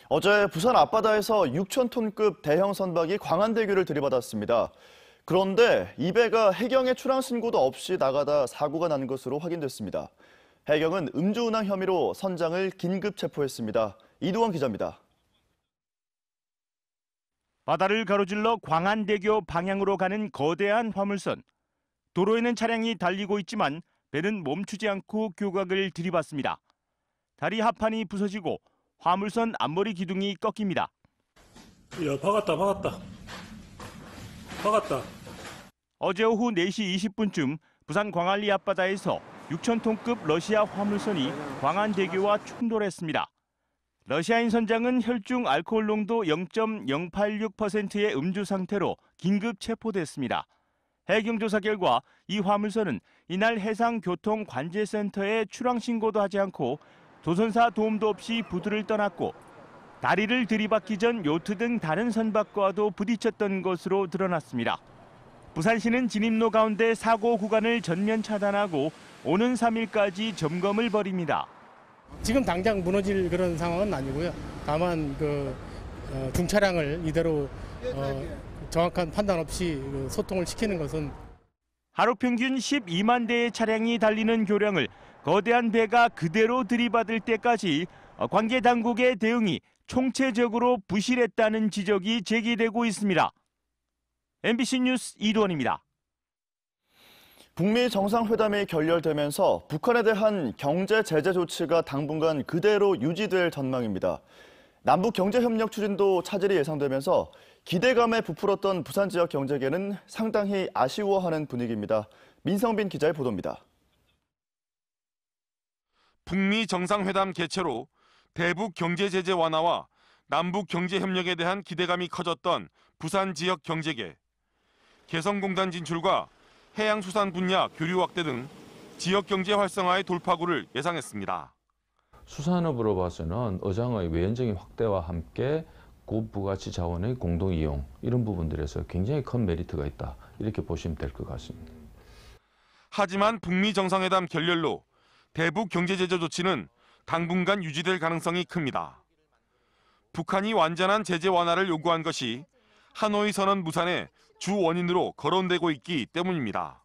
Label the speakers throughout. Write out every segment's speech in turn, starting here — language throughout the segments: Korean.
Speaker 1: 어제 부산 앞바다에서 6,000톤급 대형 선박이 광안대교를 들이받았습니다. 그런데 이 배가 해경에 출항 신고도 없이 나가다 사고가 난 것으로 확인됐습니다. 해경은 음주운항 혐의로 선장을 긴급 체포했습니다. 이두원 기자입니다.
Speaker 2: 바다를 가로질러 광안대교 방향으로 가는 거대한 화물선. 도로에는 차량이 달리고 있지만 배는 멈추지 않고 교각을 들이받습니다. 다리 하판이 부서지고 화물선 앞머리 기둥이 꺾입니다.
Speaker 3: 야, 박았다.
Speaker 2: 어제 오후 4시 20분쯤 부산 광안리 앞바다에서 6,000톤급 러시아 화물선이 광안대교와 충돌했습니다. 러시아인 선장은 혈중 알코올 농도 0.086%의 음주 상태로 긴급 체포됐습니다. 해경 조사 결과 이 화물선은 이날 해상교통관제센터에 출항 신고도 하지 않고 조선사 도움도 없이 부두를 떠났고 다리를 들이받기 전 요트 등 다른 선박과도 부딪혔던 것으로 드러났습니다. 부산시는 진입로 가운데 사고 구간을 전면 차단하고 오는 3일까지 점검을 벌입니다.
Speaker 4: 지금 당장 무너질 그런 상황은 아니고요. 다만 중차량을 이대로 정확한 판단 없이 소통을 시키는 것은
Speaker 2: 하루 평균 12만 대의 차량이 달리는 교량을 거대한 배가 그대로 들이받을 때까지 관계 당국의 대응이 총체적으로 부실했다는 지적이 제기되고 있습니다. MBC 뉴스 이두원입니다.
Speaker 1: 북미 정상회담이 결렬되면서 북한에 대한 경제 제재 조치가 당분간 그대로 유지될 전망입니다. 남북 경제협력 추진도 차질이 예상되면서 기대감에 부풀었던 부산 지역 경제계는 상당히 아쉬워하는 분위기입니다. 민성빈 기자의 보도입니다.
Speaker 5: 북미 정상회담 개최로 대북 경제 제재 완화와 남북 경제 협력에 대한 기대감이 커졌던 부산 지역 경제계. 개성공단 진출과 해양수산 분야 교류 확대 등 지역 경제 활성화의 돌파구를 예상했습니다.
Speaker 6: 수산업으로 봐서는 어장의 외연적인 확대와 함께 고부가치 자원의 공동 이용 이런 부분들에서 굉장히 큰 메리트가 있다. 이렇게 보시면 될 것 같습니다.
Speaker 5: 하지만 북미 정상회담 결렬로 대북 경제 제재 조치는 당분간 유지될 가능성이 큽니다. 북한이 완전한 제재 완화를 요구한 것이 하노이 선언 무산의 주 원인으로 거론되고 있기 때문입니다.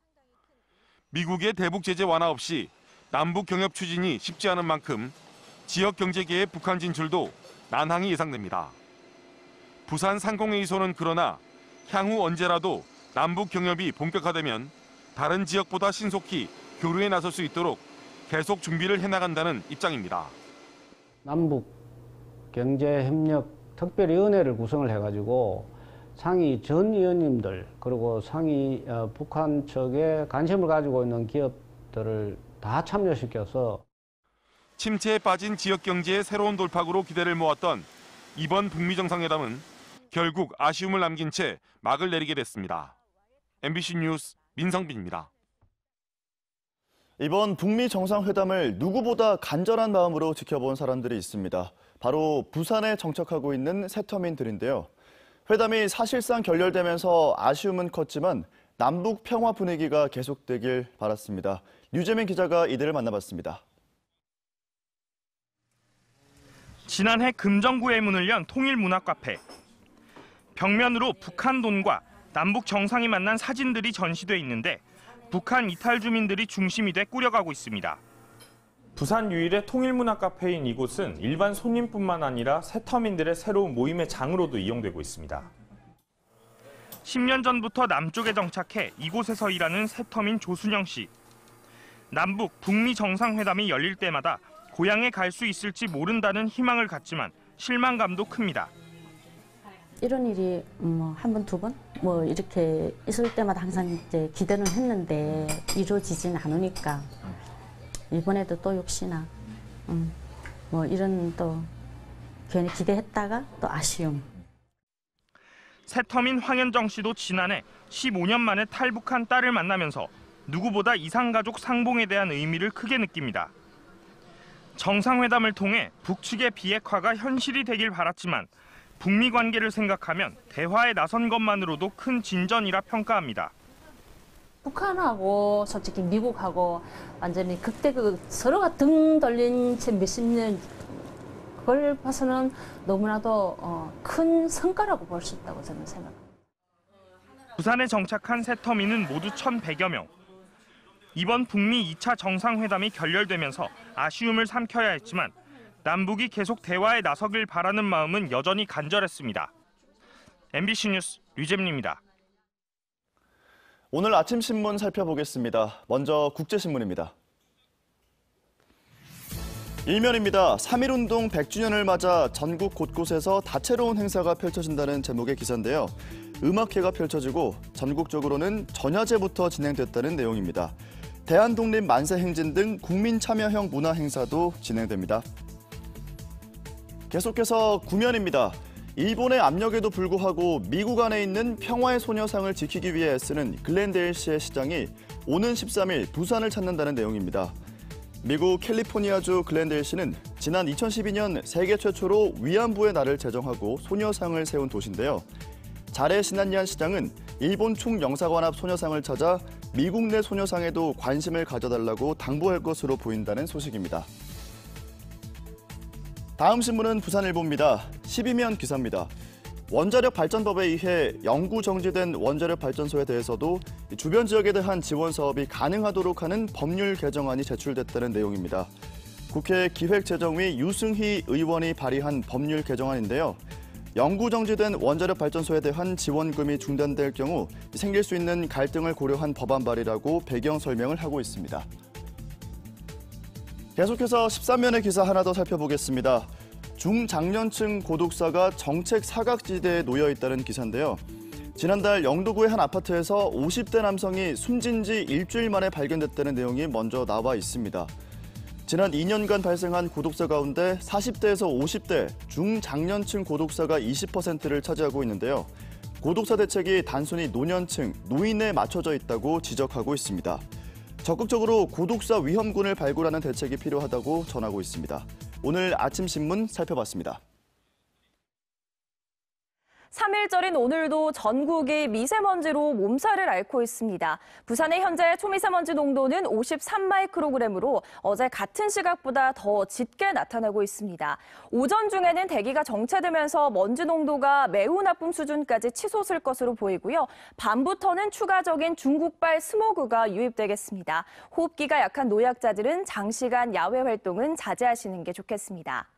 Speaker 5: 미국의 대북 제재 완화 없이 남북 경협 추진이 쉽지 않은 만큼 지역 경제계의 북한 진출도 난항이 예상됩니다. 부산 상공회의소는 그러나 향후 언제라도 남북 경협이 본격화되면 다른 지역보다 신속히 교류에 나설 수 있도록 계속 준비를 해나간다는 입장입니다.
Speaker 7: 남북 경제협력 특별위원회를 구성을 해가지고 상위 전 위원님들 그리고 상위 북한 측에 관심을 가지고 있는 기업들을 다 참여시켜서
Speaker 5: 침체에 빠진 지역 경제의 새로운 돌파구로 기대를 모았던 이번 북미 정상회담은 결국 아쉬움을 남긴 채 막을 내리게 됐습니다. MBC 뉴스 민성빈입니다.
Speaker 1: 이번 북미 정상회담을 누구보다 간절한 마음으로 지켜본 사람들이 있습니다. 바로 부산에 정착하고 있는 세터민들인데요. 회담이 사실상 결렬되면서 아쉬움은 컸지만 남북 평화 분위기가 계속되길 바랐습니다. 류재민 기자가 이들을 만나봤습니다.
Speaker 2: 지난해 금정구에 문을 연 통일문화카페. 벽면으로 북한돈과 남북 정상이 만난 사진들이 전시돼 있는데 북한 이탈 주민들이 중심이 돼 꾸려가고 있습니다.
Speaker 8: 부산 유일의 통일문화 카페인 이곳은 일반 손님뿐만 아니라 세터민들의 새로운 모임의 장으로도 이용되고 있습니다.
Speaker 2: 10년 전부터 남쪽에 정착해 이곳에서 일하는 세터민 조순영 씨. 남북, 북미 정상회담이 열릴 때마다 고향에 갈 수 있을지 모른다는 희망을 갖지만 실망감도 큽니다.
Speaker 9: 이런 일이 한 번, 두 번 이렇게 있을 때마다 항상 이제 기대는 했는데 이루어지진 않으니까 이번에도 또 역시나 이런 또 괜히 기대했다가 또 아쉬움.
Speaker 2: 세터민 황현정 씨도 지난해 15년 만에 탈북한 딸을 만나면서 누구보다 이산가족 상봉에 대한 의미를 크게 느낍니다. 정상회담을 통해 북측의 비핵화가 현실이 되길 바랐지만 북미 관계를 생각하면 대화에 나선 것만으로도 큰 진전이라 평가합니다.
Speaker 10: 북한하고 솔직히 미국하고 완전히 그때 서로가 등 돌린 채 몇십 년 그걸 봐서는 너무나도 큰 성과라고 볼 수 있다고 저는 생각합니다.
Speaker 2: 부산에 정착한 새 터미는 모두 1,100여 명. 이번 북미 2차 정상회담이 결렬되면서 아쉬움을 삼켜야 했지만 남북이 계속 대화에 나서길 바라는 마음은 여전히 간절했습니다. MBC 뉴스 류재민입니다.
Speaker 1: 오늘 아침 신문 살펴보겠습니다. 먼저 국제신문입니다. 일면입니다. 3.1운동 100주년을 맞아 전국 곳곳에서 다채로운 행사가 펼쳐진다는 제목의 기사인데요. 음악회가 펼쳐지고 전국적으로는 전야제부터 진행됐다는 내용입니다. 대한독립 만세 행진 등 국민 참여형 문화 행사도 진행됩니다. 계속해서 구면입니다. 일본의 압력에도 불구하고 미국 안에 있는 평화의 소녀상을 지키기 위해 애쓰는 글렌데일시의 시장이 오는 13일 부산을 찾는다는 내용입니다. 미국 캘리포니아주 글렌데일시는 지난 2012년 세계 최초로 위안부의 날을 제정하고 소녀상을 세운 도시인데요. 자레 시난얀 시장은 일본 총영사관 앞 소녀상을 찾아 미국 내 소녀상에도 관심을 가져달라고 당부할 것으로 보인다는 소식입니다. 다음 신문은 부산일보입니다. 12면 기사입니다. 원자력 발전법에 의해 영구 정지된 원자력 발전소에 대해서도 주변 지역에 대한 지원 사업이 가능하도록 하는 법률 개정안이 제출됐다는 내용입니다. 국회 기획재정위 유승희 의원이 발의한 법률 개정안인데요. 영구 정지된 원자력 발전소에 대한 지원금이 중단될 경우 생길 수 있는 갈등을 고려한 법안 발의라고 배경 설명을 하고 있습니다. 계속해서 13면의 기사 하나 더 살펴보겠습니다. 중장년층 고독사가 정책 사각지대에 놓여 있다는 기사인데요. 지난달 영도구의 한 아파트에서 50대 남성이 숨진 지 일주일 만에 발견됐다는 내용이 먼저 나와 있습니다. 지난 2년간 발생한 고독사 가운데 40대에서 50대 중장년층 고독사가 20%를 차지하고 있는데요. 고독사 대책이 단순히 노년층, 노인에 맞춰져 있다고 지적하고 있습니다. 적극적으로 고독사 위험군을 발굴하는 대책이 필요하다고 전하고 있습니다. 오늘 아침 신문 살펴봤습니다.
Speaker 11: 3일절인 오늘도 전국이 미세먼지로 몸살을 앓고 있습니다. 부산의 현재 초미세먼지 농도는 53마이크로그램으로 어제 같은 시각보다 더 짙게 나타나고 있습니다. 오전 중에는 대기가 정체되면서 먼지 농도가 매우 나쁨 수준까지 치솟을 것으로 보이고요. 밤부터는 추가적인 중국발 스모그가 유입되겠습니다. 호흡기가 약한 노약자들은 장시간 야외 활동은 자제하시는 게 좋겠습니다.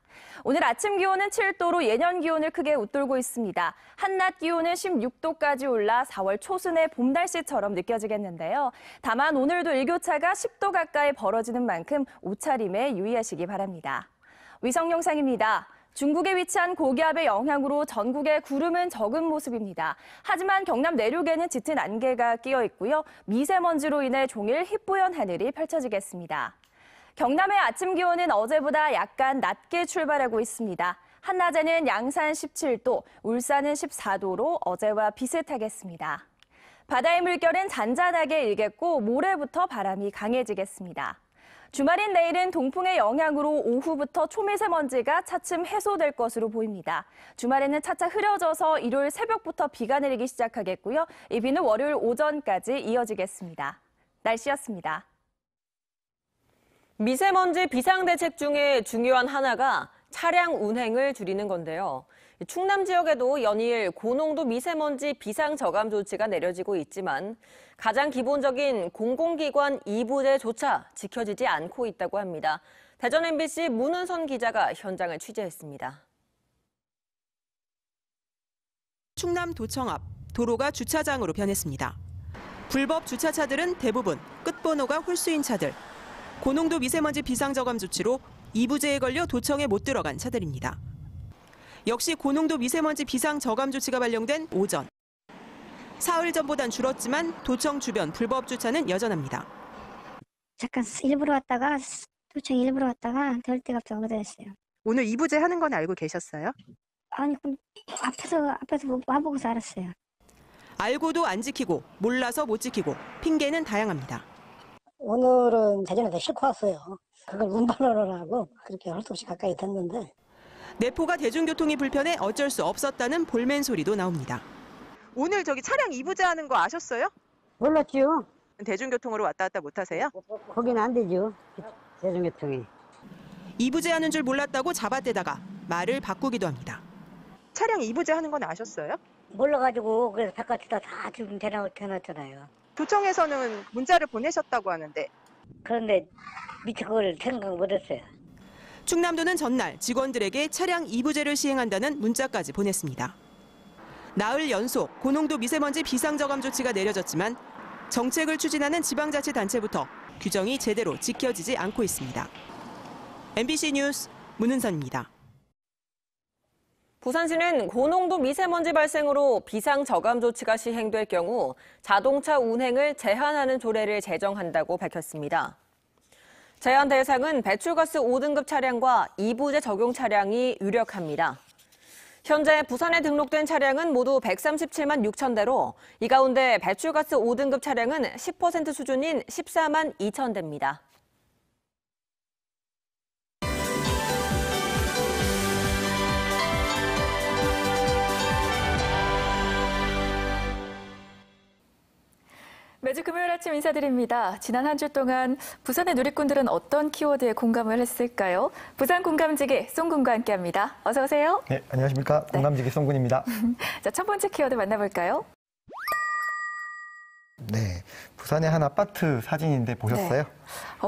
Speaker 11: 오늘 아침 기온은 7도로 예년 기온을 크게 웃돌고 있습니다. 한낮 기온은 16도까지 올라 4월 초순의 봄 날씨처럼 느껴지겠는데요. 다만 오늘도 일교차가 10도 가까이 벌어지는 만큼 옷차림에 유의하시기 바랍니다. 위성 영상입니다. 중국에 위치한 고기압의 영향으로 전국에 구름은 적은 모습입니다. 하지만 경남 내륙에는 짙은 안개가 끼어 있고요. 미세먼지로 인해 종일 희뿌연 하늘이 펼쳐지겠습니다. 경남의 아침 기온은 어제보다 약간 낮게 출발하고 있습니다. 한낮에는 양산 17도, 울산은 14도로 어제와 비슷하겠습니다. 바다의 물결은 잔잔하게 일겠고 모레부터 바람이 강해지겠습니다. 주말인 내일은 동풍의 영향으로 오후부터 초미세먼지가 차츰 해소될 것으로 보입니다. 주말에는 차차 흐려져서 일요일 새벽부터 비가 내리기 시작하겠고요. 이 비는 월요일 오전까지 이어지겠습니다. 날씨였습니다.
Speaker 12: 미세먼지 비상대책 중에 중요한 하나가 차량 운행을 줄이는 건데요. 충남 지역에도 연일 고농도 미세먼지 비상저감 조치가 내려지고 있지만 가장 기본적인 공공기관 2부제조차 지켜지지 않고 있다고 합니다. 대전 MBC 문은선 기자가 현장을 취재했습니다.
Speaker 13: 충남 도청 앞 도로가 주차장으로 변했습니다. 불법 주차차들은 대부분 끝번호가 홀수인 차들. 고농도 미세먼지 비상저감 조치로 2부제에 걸려 도청에 못 들어간 차들입니다. 역시 고농도 미세먼지 비상저감 조치가 발령된 오전. 사흘 전보단 줄었지만 도청 주변 불법 주차는 여전합니다.
Speaker 14: 잠깐 일부러 왔다가 도청 일부러 왔다가 될 때가 없다고 그랬어요.
Speaker 15: 오늘 2부제 하는 건 알고 계셨어요?
Speaker 14: 아니 앞에서 와보고서 알았어요.
Speaker 13: 알고도 안 지키고 몰라서 못 지키고 핑계는 다양합니다.
Speaker 16: 오늘은 대전에서 싣고 왔어요. 그걸 운반을 하고 그렇게 할 수 없이 가까이 됐는데.
Speaker 13: 내포가 대중교통이 불편해 어쩔 수 없었다는 볼멘 소리도 나옵니다.
Speaker 15: 오늘 저기 차량 2부제 하는 거 아셨어요?
Speaker 16: 몰랐죠.
Speaker 15: 대중교통으로 왔다 갔다 못 하세요?
Speaker 16: 거기는 안 되죠. 대중교통이.
Speaker 13: 이부제하는 줄 몰랐다고 잡아떼다가 말을 바꾸기도 합니다.
Speaker 15: 차량 이부제 하는 건 아셨어요?
Speaker 16: 몰라가지고 그래서 바깥에다 다 지금 대놨잖아요.
Speaker 15: 도청에서는 문자를 보내셨다고 하는데.
Speaker 16: 그런데 미처 그걸 생각 못했어요.
Speaker 13: 충남도는 전날 직원들에게 차량 이부제를 시행한다는 문자까지 보냈습니다. 나흘 연속 고농도 미세먼지 비상저감 조치가 내려졌지만 정책을 추진하는 지방자치단체부터 규정이 제대로 지켜지지 않고 있습니다. MBC 뉴스 문은선입니다.
Speaker 12: 부산시는 고농도 미세먼지 발생으로 비상저감 조치가 시행될 경우 자동차 운행을 제한하는 조례를 제정한다고 밝혔습니다. 제한 대상은 배출가스 5등급 차량과 이부제 적용 차량이 유력합니다. 현재 부산에 등록된 차량은 모두 137만 6천 대로 이 가운데 배출가스 5등급 차량은 10% 수준인 14만 2천 대입니다.
Speaker 17: 매주 금요일 아침 인사드립니다. 지난 한 주 동안 부산의 누리꾼들은 어떤 키워드에 공감을 했을까요? 부산 공감지기 송군과 함께합니다. 어서 오세요.
Speaker 18: 네, 안녕하십니까. 공감지기 송군입니다.
Speaker 17: 자, 첫 번째 키워드 만나볼까요?
Speaker 18: 네, 부산의 한 아파트 사진인데 보셨어요?
Speaker 17: 네.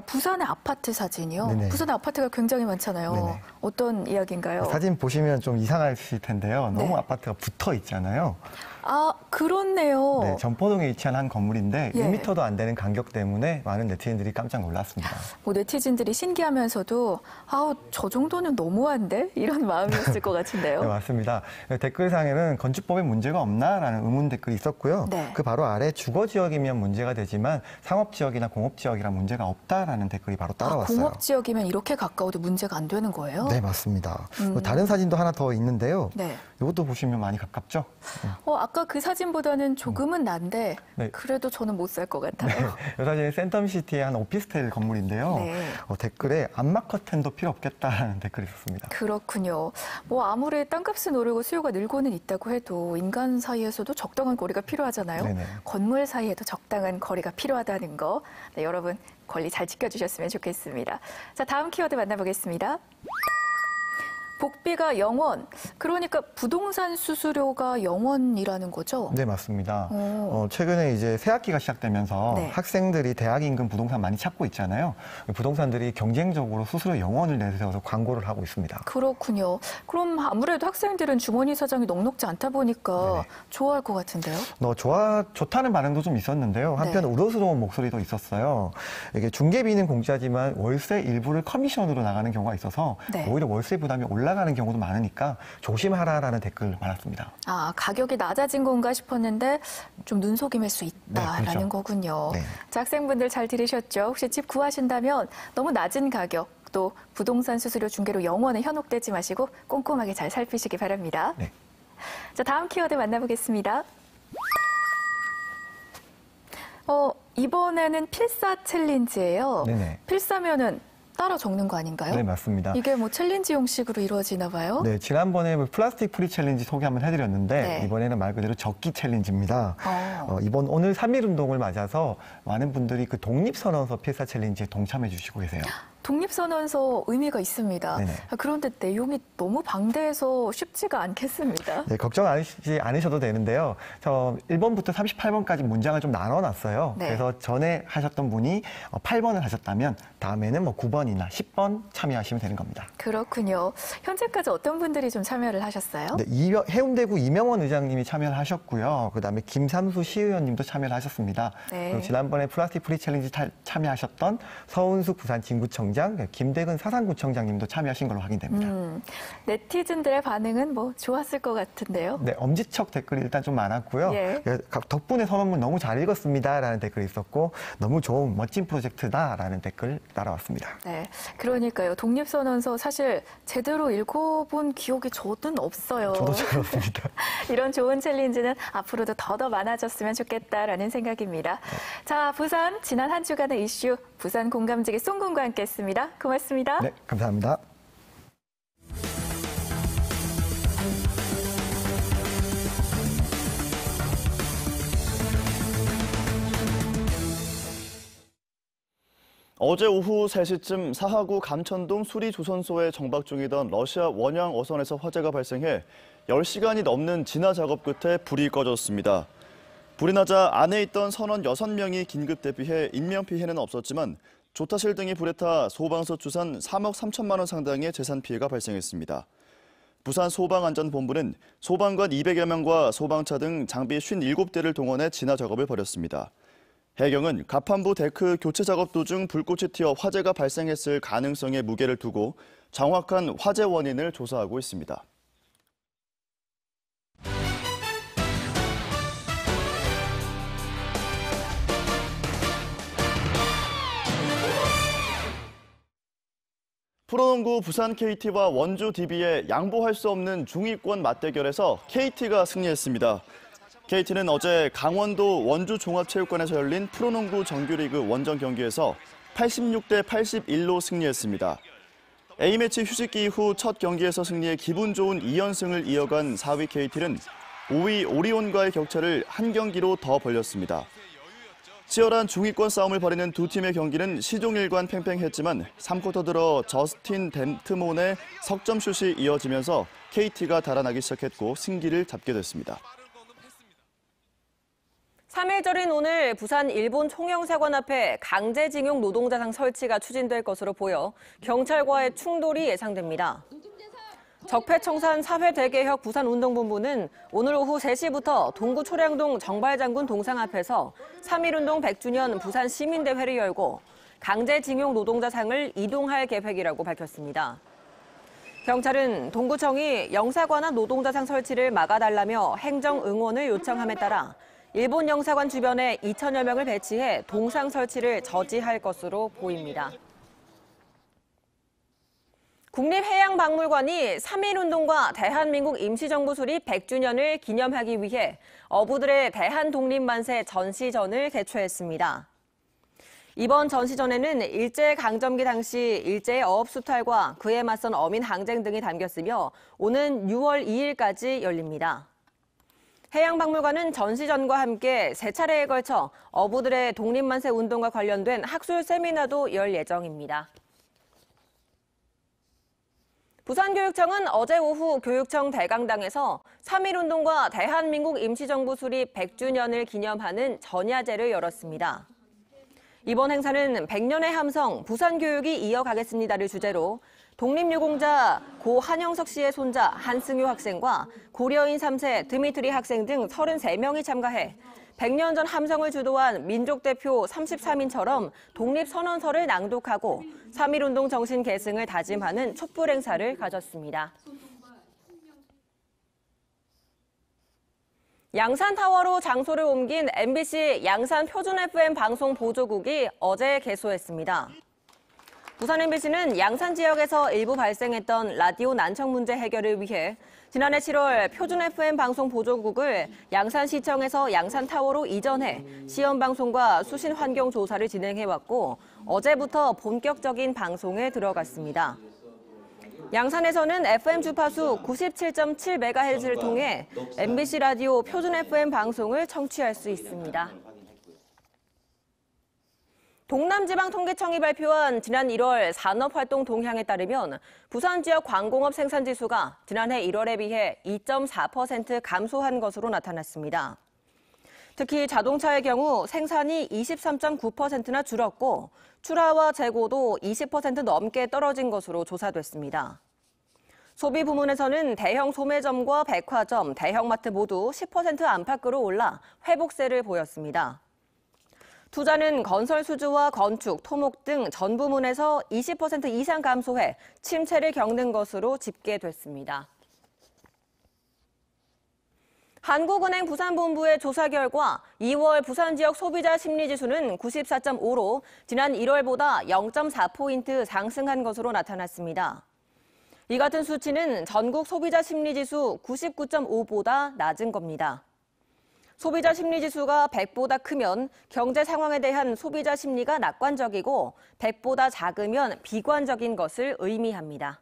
Speaker 17: 부산의 아파트 사진이요?
Speaker 18: 네네.
Speaker 17: 부산의 아파트가 굉장히 많잖아요.
Speaker 18: 네네.
Speaker 17: 어떤 이야기인가요?
Speaker 18: 사진 보시면 좀 이상하실 텐데요. 너무
Speaker 17: 네.
Speaker 18: 아파트가 붙어 있잖아요.
Speaker 17: 아, 그렇네요.
Speaker 18: 네, 점포동에 위치한 한 건물인데
Speaker 17: 예.
Speaker 18: 1m도 안 되는 간격 때문에 많은 네티즌들이 깜짝 놀랐습니다.
Speaker 17: 뭐 네티즌들이 신기하면서도 아우 저 정도는 너무한데? 이런 마음이었을 것 같은데요.
Speaker 18: 네, 맞습니다. 댓글상에는 건축법에 문제가 없나라는 의문 댓글이 있었고요.
Speaker 17: 네.
Speaker 18: 그 바로 아래 주거지역이면 문제가 되지만 상업지역이나 공업지역이란 문제가 없다라는 댓글이 바로 따라왔어요.
Speaker 17: 공업지역이면 이렇게 가까워도 문제가 안 되는 거예요?
Speaker 18: 네, 맞습니다. 다른 사진도 하나 더 있는데요.
Speaker 17: 네.
Speaker 18: 이것도 보시면 많이 가깝죠?
Speaker 17: 아까 그 사진보다는 조금은 난데
Speaker 18: 네.
Speaker 17: 그래도 저는 못 살 것 같아요.
Speaker 18: 이 사진은 센텀시티의 한 오피스텔 건물인데요.
Speaker 17: 네.
Speaker 18: 댓글에 암막 커튼도 필요 없겠다라는 댓글이 있었습니다.
Speaker 17: 그렇군요. 뭐 아무리 땅값은 오르고 수요가 늘고는 있다고 해도 인간 사이에서도 적당한 거리가 필요하잖아요.
Speaker 18: 네네.
Speaker 17: 건물 사이에도 적당한 거리가 필요하다는 거. 네, 여러분 권리 잘 지켜주셨으면 좋겠습니다. 자, 다음 키워드 만나보겠습니다. 복비가 영원, 그러니까 부동산 수수료가 영원이라는 거죠?
Speaker 18: 네, 맞습니다. 최근에 이제 새학기가 시작되면서
Speaker 17: 네.
Speaker 18: 학생들이 대학 인근 부동산 많이 찾고 있잖아요. 부동산들이 경쟁적으로 수수료 영원을 내세워서 광고를 하고 있습니다.
Speaker 17: 그렇군요. 그럼 아무래도 학생들은 주머니 사정이 넉넉지 않다 보니까 좋아할 것 같은데요?
Speaker 18: 좋다는 반응도 좀 있었는데요. 한편 우러스러운 목소리도 있었어요. 이게 중개비는 공짜지만 월세 일부를 커미션으로 나가는 경우가 있어서
Speaker 17: 네.
Speaker 18: 오히려 월세 부담이 올라가는 경우도 많으니까 조심하라라는 댓글 많았습니다.
Speaker 17: 아, 가격이 낮아진 건가 싶었는데 좀 눈속임일 수 있다라는
Speaker 18: 네, 그렇죠.
Speaker 17: 거군요.
Speaker 18: 네.
Speaker 17: 자, 학생분들 잘 들으셨죠? 혹시 집 구하신다면 너무 낮은 가격 또 부동산 수수료 중개로 영원에 현혹되지 마시고 꼼꼼하게 잘 살피시기 바랍니다.
Speaker 18: 네.
Speaker 17: 자, 다음 키워드 만나보겠습니다. 이번에는 필사 챌린지예요.
Speaker 18: 네네.
Speaker 17: 필사면은 따라 적는 거 아닌가요?
Speaker 18: 네, 맞습니다.
Speaker 17: 이게 뭐 챌린지 형식으로 이루어지나 봐요?
Speaker 18: 네, 지난번에 플라스틱 프리 챌린지 소개 한번 해드렸는데
Speaker 17: 네.
Speaker 18: 이번에는 말 그대로 적기 챌린지입니다. 오늘 3.1 운동을 맞아서 많은 분들이 그 독립선언서 필사 챌린지에 동참해 주시고 계세요.
Speaker 17: 독립선언서 의미가 있습니다.
Speaker 18: 네네.
Speaker 17: 그런데 내용이 너무 방대해서 쉽지가 않겠습니다.
Speaker 18: 네, 걱정하시지 않으셔도 되는데요. 저 1번부터 38번까지 문장을 좀 나눠놨어요.
Speaker 17: 네.
Speaker 18: 그래서 전에 하셨던 분이 8번을 하셨다면 다음에는 뭐 9번이나 10번 참여하시면 되는 겁니다.
Speaker 17: 그렇군요. 현재까지 어떤 분들이 좀 참여를 하셨어요?
Speaker 18: 네, 해운대구 이명원 의장님이 참여를 하셨고요. 그다음에 김삼수 시의원님도 참여를 하셨습니다.
Speaker 17: 네.
Speaker 18: 그리고 지난번에 플라스틱 프리 챌린지 참여하셨던 서은숙 부산진구청장, 김대근 사상구청장님도 참여하신 걸로 확인됩니다.
Speaker 17: 네티즌들의 반응은 뭐 좋았을 것 같은데요.
Speaker 18: 네, 엄지척 댓글이 일단 좀 많았고요.
Speaker 17: 예.
Speaker 18: 덕분에 선언문 너무 잘 읽었습니다라는 댓글이 있었고 너무 좋은 멋진 프로젝트다라는 댓글 따라왔습니다.
Speaker 17: 네, 그러니까요. 독립선언서 사실 제대로 읽어본 기억이 저는 없어요.
Speaker 18: 저도 잘 없습니다.
Speaker 17: 이런 좋은 챌린지는 앞으로도 더 많아졌으면 좋겠다라는 생각입니다. 자, 부산 지난 한 주간의 이슈 부산 공감지기 송군과 함께했습니다. 고맙습니다.
Speaker 18: 네, 감사합니다.
Speaker 1: 어제 오후 3시쯤 사하구 감천동 수리조선소에 정박 중이던 러시아 원양 어선에서 화재가 발생해 10시간이 넘는 진화 작업 끝에 불이 꺼졌습니다. 불이 나자 안에 있던 선원 6명이 긴급 대피해 인명피해는 없었지만 조타실 등이 불에 타 소방서 추산 3억 3천만 원 상당의 재산 피해가 발생했습니다. 부산 소방안전본부는 소방관 200여 명과 소방차 등 장비 57대를 동원해 진화 작업을 벌였습니다. 해경은 갑판부 데크 교체 작업 도중 불꽃이 튀어 화재가 발생했을 가능성에 무게를 두고 정확한 화재 원인을 조사하고 있습니다. 프로농구 부산 KT와 원주 DB의 양보할 수 없는 중위권 맞대결에서 KT가 승리했습니다. KT는 어제 강원도 원주 종합체육관에서 열린 프로농구 정규리그 원정 경기에서 86대 81로 승리했습니다. A매치 휴식기 이후 첫 경기에서 승리해 기분 좋은 2연승을 이어간 4위 KT는 5위 오리온과의 격차를 한 경기로 더 벌렸습니다. 치열한 중위권 싸움을 벌이는 두 팀의 경기는 시종일관 팽팽했지만 3쿼터 들어 저스틴 덴트몬의 석점슛이 이어지면서 KT가 달아나기 시작했고 승기를 잡게 됐습니다.
Speaker 12: 3일절인 오늘 부산 일본 총영사관 앞에 강제징용 노동자상 설치가 추진될 것으로 보여 경찰과의 충돌이 예상됩니다. 적폐청산 사회대개혁 부산운동본부는 오늘 오후 3시부터 동구 초량동 정발장군 동상 앞에서 3.1운동 100주년 부산시민대회를 열고 강제징용 노동자상을 이동할 계획이라고 밝혔습니다. 경찰은 동구청이 영사관 앞 노동자상 설치를 막아달라며 행정응원을 요청함에 따라 일본 영사관 주변에 2천여 명을 배치해 동상 설치를 저지할 것으로 보입니다. 국립해양박물관이 3.1운동과 대한민국 임시정부 수립 100주년을 기념하기 위해 어부들의 대한독립만세 전시전을 개최했습니다. 이번 전시전에는 일제강점기 당시 일제의 어업수탈과 그에 맞선 어민 항쟁 등이 담겼으며 오는 6월 2일까지 열립니다. 해양박물관은 전시전과 함께 3차례에 걸쳐 어부들의 독립만세 운동과 관련된 학술 세미나도 열 예정입니다. 부산교육청은 어제 오후 교육청 대강당에서 3.1운동과 대한민국 임시정부 수립 100주년을 기념하는 전야제를 열었습니다. 이번 행사는 100년의 함성, 부산교육이 이어가겠습니다를 주제로 독립유공자 고 한영석 씨의 손자 한승효 학생과 고려인 3세 드미트리 학생 등 33명이 참가해 100년 전 함성을 주도한 민족대표 33인처럼 독립선언서를 낭독하고 3.1운동 정신 계승을 다짐하는 촛불 행사를 가졌습니다. 양산타워로 장소를 옮긴 MBC 양산 표준 FM 방송 보조국이 어제 개소했습니다. 부산 MBC는 양산 지역에서 일부 발생했던 라디오 난청 문제 해결을 위해 지난해 7월 표준 FM 방송 보조국을 양산시청에서 양산타워로 이전해 시험방송과 수신 환경 조사를 진행해왔고 어제부터 본격적인 방송에 들어갔습니다. 양산에서는 FM 주파수 97.7MHz를 통해 MBC 라디오 표준 FM 방송을 청취할 수 있습니다. 동남지방통계청이 발표한 지난 1월 산업활동 동향에 따르면 부산 지역 광공업 생산지수가 지난해 1월에 비해 2.4% 감소한 것으로 나타났습니다. 특히 자동차의 경우 생산이 23.9%나 줄었고 출하와 재고도 20% 넘게 떨어진 것으로 조사됐습니다. 소비 부문에서는 대형 소매점과 백화점, 대형마트 모두 10% 안팎으로 올라 회복세를 보였습니다. 투자는 건설 수주와 건축, 토목 등 전 부문에서 20% 이상 감소해 침체를 겪는 것으로 집계됐습니다. 한국은행 부산본부의 조사 결과 2월 부산 지역 소비자 심리지수는 94.5로 지난 1월보다 0.4포인트 상승한 것으로 나타났습니다. 이 같은 수치는 전국 소비자 심리지수 99.5보다 낮은 겁니다. 소비자 심리지수가 100보다 크면 경제 상황에 대한 소비자 심리가 낙관적이고 100보다 작으면 비관적인 것을 의미합니다.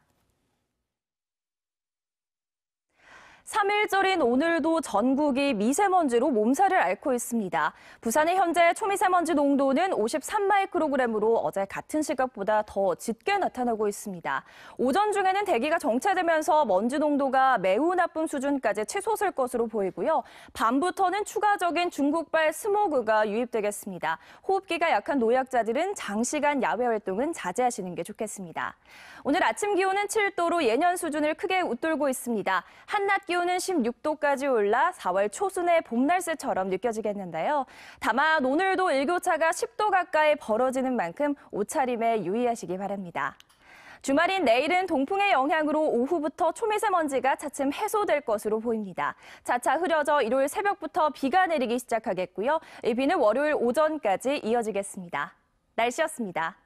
Speaker 11: 3일절인 오늘도 전국이 미세먼지로 몸살을 앓고 있습니다. 부산의 현재 초미세먼지 농도는 53마이크로그램으로 어제 같은 시각보다 더 짙게 나타나고 있습니다. 오전 중에는 대기가 정체되면서 먼지 농도가 매우 나쁨 수준까지 치솟을 것으로 보이고요. 밤부터는 추가적인 중국발 스모그가 유입되겠습니다. 호흡기가 약한 노약자들은 장시간 야외 활동은 자제하시는 게 좋겠습니다. 오늘 아침 기온은 7도로 예년 수준을 크게 웃돌고 있습니다. 한낮 기온은 16도까지 올라 4월 초순의 봄 날씨처럼 느껴지겠는데요. 다만 오늘도 일교차가 10도 가까이 벌어지는 만큼 옷차림에 유의하시기 바랍니다. 주말인 내일은 동풍의 영향으로 오후부터 초미세먼지가 차츰 해소될 것으로 보입니다. 차차 흐려져 일요일 새벽부터 비가 내리기 시작하겠고요. 이 비는 월요일 오전까지 이어지겠습니다. 날씨였습니다.